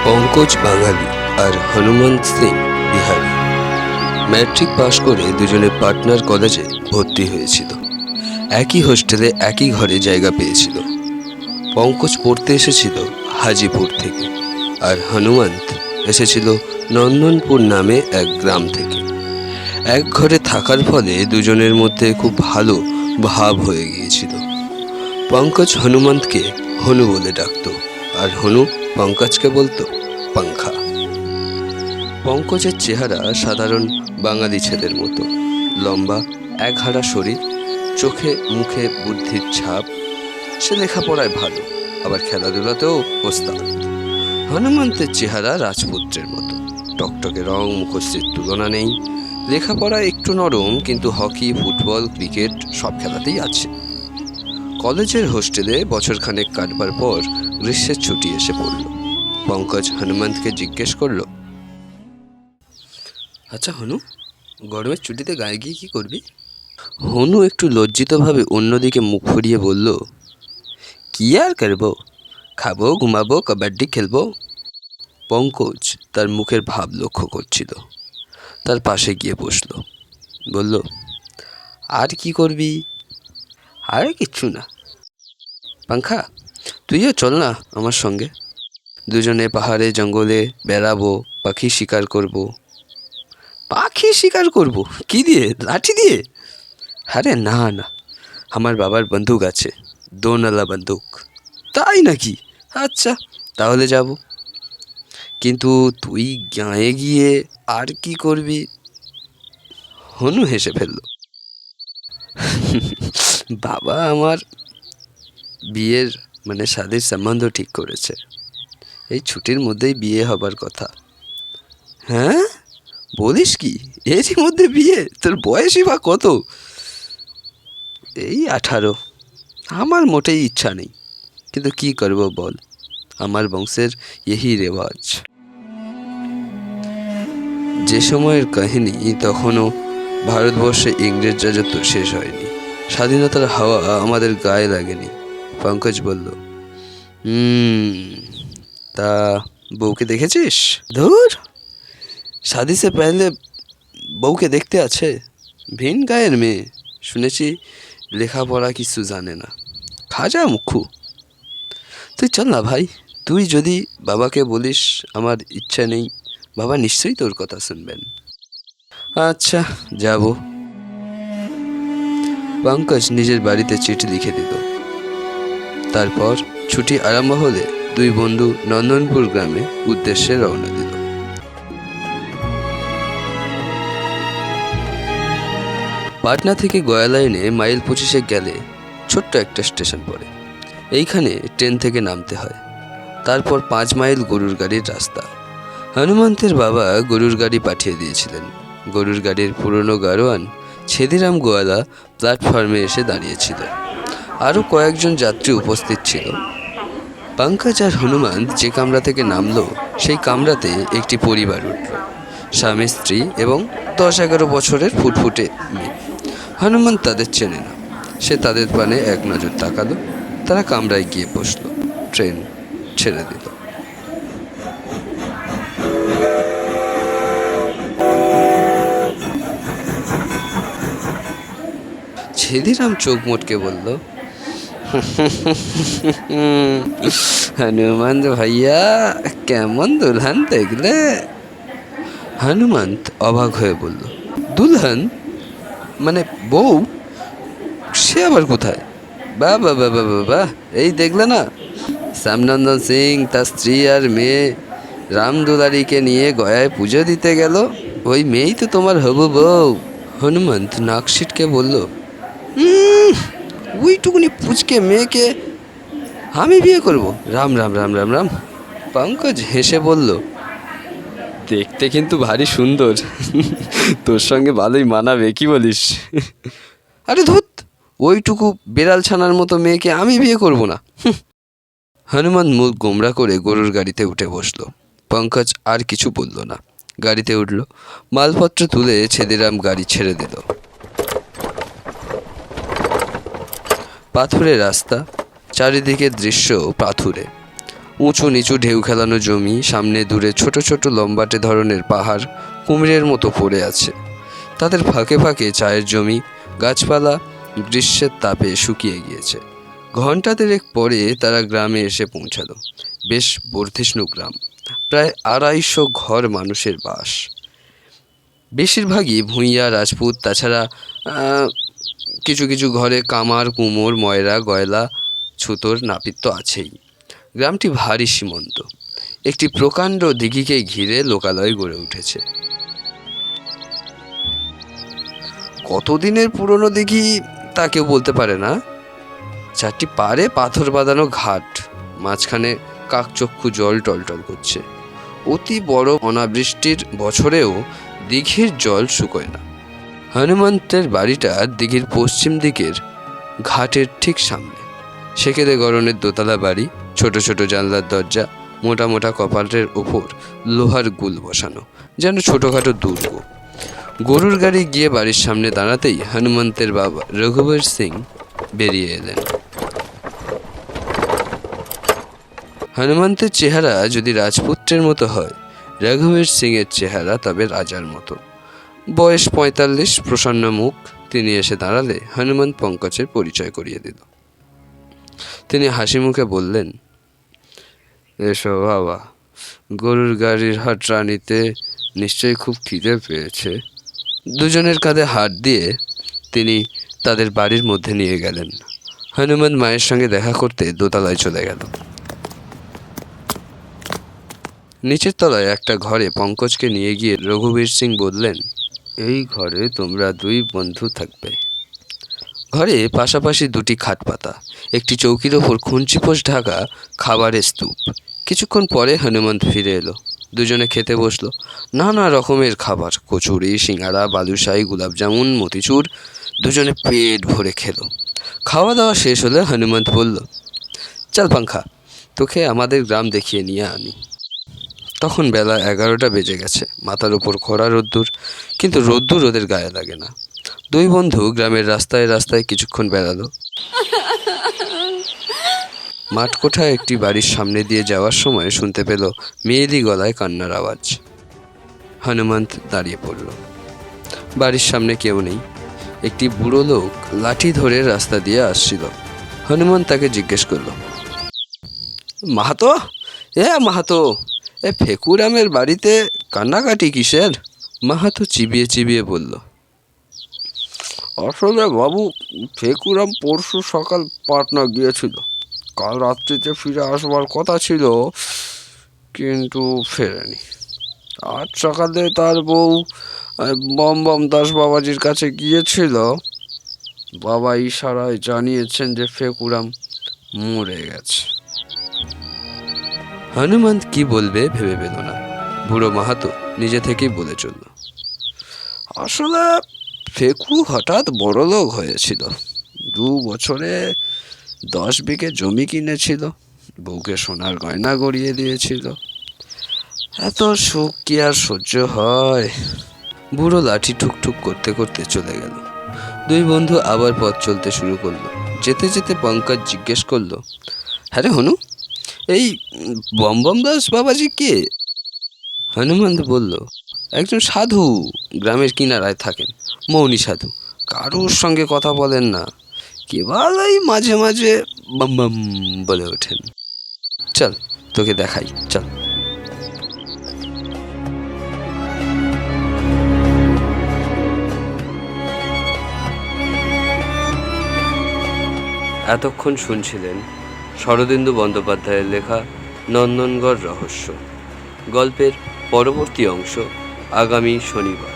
পঙ্কজ বাঙালি আর Hanumant Singh Bihari matric পাশ করে দুজনে পাটনার কলেজে ভর্তি হয়েছিল। একই হোস্টেলে একই ঘরে জায়গা পেয়েছিল। পঙ্কজ পড়তে এসেছিল হাজিপুর থেকে, আর হনুমন্ত এসেছিল নন্দনপুর নামে এক গ্রাম থেকে। এক ঘরে থাকার ফলে দুজনের মধ্যে খুব ভালো ভাব হয়ে গিয়েছিল। পঙ্কজ হনুমন্তকে হনু বলে ডাকত, আর হনু পঙ্কজকে বলতো পাংখা। পঙ্কজের চেহারা সাধারণ বাঙালি ছেলের মতো, লম্বা একহাড়া শরীর, চোখে মুখে বুদ্ধির ছাপ। সে লেখাপড়ায় ভালো, আবার খেলাধুলাতেও ওস্তাদ। হনুমন্তের চেহারা রাজপুত্রের মতো, টকটকে রং, মুখশ্রীর তুলনা নেই। লেখাপড়া একটু নরম, কিন্তু হকি, ফুটবল, ক্রিকেট সব খেলাতেই আছে। কলেজের হোস্টেলে বছরখানেক কাটবার পর গ্রীষ্মের ছুটি এসে পড়ল। পঙ্কজ হনুমন্তকে জিজ্ঞেস করল, আচ্ছা হনু, গরমের ছুটিতে গায়ে গিয়ে কী করবি? হনু একটু লজ্জিতভাবে অন্যদিকে মুখ ফুরিয়ে বলল, কি আর করবো, খাবো, ঘুমাবো, কবাড্ডি খেলবো। পঙ্কজ তার মুখের ভাব লক্ষ্য করছিল, তার পাশে গিয়ে বসল। বলল, আর কি করবি? আর কিচ্ছু না। পাংখা, তুইও চল না আমার সঙ্গে, দুজনে পাহাড়ে জঙ্গলে বেড়াবো, পাখি শিকার করব। পাখি শিকার করব? কি দিয়ে, লাঠি দিয়ে? আরে না না, আমার বাবার বন্দুক আছে, দোনালা বন্দুক। তাই নাকি? আচ্ছা, তাহলে যাব। কিন্তু তুই গাঁয়ে গিয়ে আর কি করবি? হনু হেসে ফেলল। বাবা আমার বিয়ের শাদির সম্বন্ধ ঠিক করেছে। এই ছুটির মধ্যেই বিয়ে হবার কথা। হ্যাঁ, বলিস কি? এরই মধ্যে বিয়ে? তোর বয়সই বা কত? এই 18। আমার মোটেই ইচ্ছা নেই, কিন্তু কি করব বল, আমার বংশের यही রেওয়াজ। যে সময়ের কাহিনী, তখনও ভারতবর্ষে ইংরেজ রাজত্ব শেষ হয়নি, স্বাধীনতার হাওয়া আমাদের গায়ে লাগেনি। পঙ্কজ বলল, তা বউকে দেখেছিস? ধুর, শাদি সে পহলে বউকে দেখতে আছে? ভিন গায়ের মেয়ে, শুনেছি লেখাপড়া কিছু জানে না, খাজা মুখু। তুই চল না ভাই, তুই যদি বাবাকে বলিস আমার ইচ্ছা নেই, বাবা নিশ্চয়ই তোর কথা শুনবেন। আচ্ছা, যাব। পঙ্কজ নিজের বাড়িতে চিঠি লিখে দিল। তারপর ছুটি আরম্ভ হলে দুই বন্ধু নন্দনপুর গ্রামে উদ্দেশ্যে রওনা দিল। পাটনা থেকে গয়া লাইনে মাইল 25 গেলে ছোট্ট একটা স্টেশন পড়ে। এইখানে ট্রেন থেকে নামতে হয়। তারপর 5 মাইল গরুর গাড়ির রাস্তা। হনুমন্তের বাবা গরুর গাড়ি পাঠিয়ে দিয়েছিলেন। গরুর গাড়ির পুরনো গাড়োয়ান ছেদিরাম গোয়ালা প্ল্যাটফর্মে এসে দাঁড়িয়েছিল। আরও কয়েকজন যাত্রী উপস্থিত ছিল। পঙ্কজ আর হনুমন্ত যে কামরা থেকে নামলো, সেই কামরাতে একটি পরিবার উঠল, স্বামী স্ত্রী এবং 10-11 বছরের ফুটফুটে মেয়ে। হনুমন্ত তাদের চেনে না। সে তাদের পানে এক নজর তাকালো। তারা কামরায় গিয়ে বসলো। ট্রেন ছেড়ে দিল। ছেদিরাম চোখ মোটকে বলল, হনুমন্ত ভাইয়া, কেমন দুলহান দেখলে? হনুমন্ত অবাক হয়ে বলল, দুলহান মানে বউ? সে আবার কোথায়? বাহ বাহ বাহ বাহ বাহ, এই দেখলে না, শ্যামনন্দন সিং তার স্ত্রী আর মেয়ে রামদুলারিকে নিয়ে গয়ায় পুজো দিতে গেল। ওই মেয়েই তো তোমার হবু বউ। হনুমন্ত নাক সিটকে বলল, ওইটুকুনি পুচকে মেয়েকে আমি বিয়ে করব? রাম রাম রাম রাম রাম। পঙ্কজ হেসে বলল, দেখতে কিন্তু ভারী সুন্দর, তোর সঙ্গে ভালোই মানাবে, কি বলিস? আরে ধুত, ওইটুকু বেড়াল ছানার মতো মেয়েকে আমি বিয়ে করব না। হনুমান মুখ গোমরা করে গরুর গাড়িতে উঠে বসলো। পঙ্কজ আর কিছু বলল না, গাড়িতে উঠল। মালপত্র তুলে ছেদিরাম গাড়ি ছেড়ে দিল। পাথুরে রাস্তা, চারিদিকে দৃশ্য পাথুরে। উঁচু নিচু ঢেউ খেলানো জমি, সামনে দূরে ছোট ছোট লম্বাটে ধরনের পাহাড় কুমিরের মতো পড়ে আছে। তাদের ফাঁকে ফাঁকে চায়ের জমি, গাছপালা গ্রীষ্মের তাপে শুকিয়ে গিয়েছে। ঘণ্টা দেড়েক পরে তারা গ্রামে এসে পৌঁছালো। বেশ বর্ধিষ্ণু গ্রাম, প্রায় 250 ঘর মানুষের বাস। বেশিরভাগই ভূঁইয়া রাজপুত, তাছাড়া কিছু কিছু ঘরে কামার কুমোর ময়রা গয়লা ছুতোর নাপিত তো আছেই। গ্রামটি ভারী সীমন্ত। একটি প্রকাণ্ড দিঘিকে ঘিরে লোকালয় গড়ে উঠেছে। কতদিনের পুরনো দিঘি তা কেউ বলতে পারে না। 4টি পাড়ে পাথর বাঁধানো ঘাট, মাঝখানে কাকচক্ষু জল টলটল করছে। অতি বড় অনাবৃষ্টির বছরেও দিঘির জল শুকোয় না। হনুমন্তের বাড়িটা দিঘির পশ্চিম দিকের ঘাটের ঠিক সামনে। সেকেলে গড়নের দোতলা বাড়ি, ছোট ছোট জানলার দরজা, মোটা মোটা কপাটের ওপর লোহার গুল বসানো, যেন ছোটোখাটো দুর্গ। গরুর গাড়ি গিয়ে বাড়ির সামনে দাঁড়াতেই হনুমন্তের বাবা রঘুবীর সিং বেরিয়ে এলেন। হনুমন্তের চেহারা যদি রাজপুত্রের মতো হয়, রঘুবীর সিংয়ের চেহারা তবে রাজার মতো। বয়স 45, প্রসন্ন মুখ। তিনি এসে দাঁড়ালে হনুমন্ত পঙ্কজের পরিচয় করিয়ে দিল। তিনি হাসি মুখে বললেন, এসো বাবা, গরুর গাড়ির হাট রানিতে নিশ্চয়ই খুব খিদে পেয়েছে। দুজনের কাঁধে হাত দিয়ে তিনি তাদের বাড়ির মধ্যে নিয়ে গেলেন। হনুমন্ত মায়ের সঙ্গে দেখা করতে দোতলায় চলে গেল। নিচের তলায় একটা ঘরে পঙ্কজকে নিয়ে গিয়ে রঘুবীর সিং বললেন, এই ঘরে তোমরা 2 বন্ধু থাকবে। ঘরে পাশাপাশি 2টি খাট পাতা, একটি চৌকির ওপর খুঞ্চিপোষ ঢাকা খাবারের স্তূপ। কিছুক্ষণ পরে হনুমন্ত ফিরে এলো। দুজনে খেতে বসলো। নানা রকমের খাবার, কচুরি, সিঙ্গারা, বালুশাহী, গোলাপজামুন, মতিচুর। দুজনে পেট ভরে খেলো। খাওয়া দাওয়া শেষ হলে হনুমন্ত বলল, চল পাঙ্খা, তোকে আমাদের গ্রাম দেখিয়ে নিয়ে আনি। তখন বেলা 11টা বেজে গেছে। মাথার উপর খরা রোদ্দুর, কিন্তু রোদ্দুর ওদের গায়ে লাগে না। 2 বন্ধু গ্রামের রাস্তায় রাস্তায় কিছুক্ষণ বেড়ালো। মাঠকোঠায় একটি বাড়ির সামনে দিয়ে যাওয়ার সময় শুনতে পেল মেয়েলি গলায় কান্নার আওয়াজ। হনুমন্ত দাঁড়িয়ে পড়ল। বাড়ির সামনে কেউ নেই। একটি বুড়ো লোক লাঠি ধরে রাস্তা দিয়ে আসছিল। হনুমন্ত তাকে জিজ্ঞেস করল, মাহাতো, মাহাতো, ফেকুরামের বাড়িতে কান্নাকাটি কিসের? মাহাতো চিবিয়ে চিবিয়ে বলল, আসলে বাবু, ফেকুরাম পরশু সকাল পাটনা গিয়েছিল। কাল রাত্রিতে ফিরে আসবার কথা ছিল, কিন্তু ফেরেনি। আজ সকালে তার বউ বম দাস বাবাজির কাছে গিয়েছিল। বাবা ইশারায় জানিয়েছেন যে ফেকুরাম মরে গেছে। হনুমন্ত কি বলবে ভেবে পেল না। বুড়ো মাহাতো নিজে থেকেই বলে চলল, আসলে ফেকু হঠাৎ বড় লোক হয়েছিল। 2 বছরে 10 বিঘে জমি কিনেছিল। বউকে সোনার গয়না গড়িয়ে দিয়েছিল। এত সুখ কি আর সহ্য হয়? বুড়ো লাঠি ঠুকঠুক করতে করতে চলে গেল। 2 বন্ধু আবার পথ চলতে শুরু করলো। যেতে যেতে পঙ্কজ জিজ্ঞেস করলো, হ্যাঁ রে হনু, এই বম দাস বাবাজি কে? হনুমন্ত বলল, একজন সাধু, গ্রামের কিনারায় থাকেন। মৌনী সাধু, কারোর সঙ্গে কথা বলেন না, কেবল এই মাঝে মাঝে বম বম বলে ওঠেন। চল তোকে দেখাই, চল। এতক্ষণ শুনছিলেন শরদিন্দু বন্দ্যোপাধ্যায়ের লেখা নন্দনগড় রহস্য। গল্পের পরবর্তী অংশ আগামী শনিবার।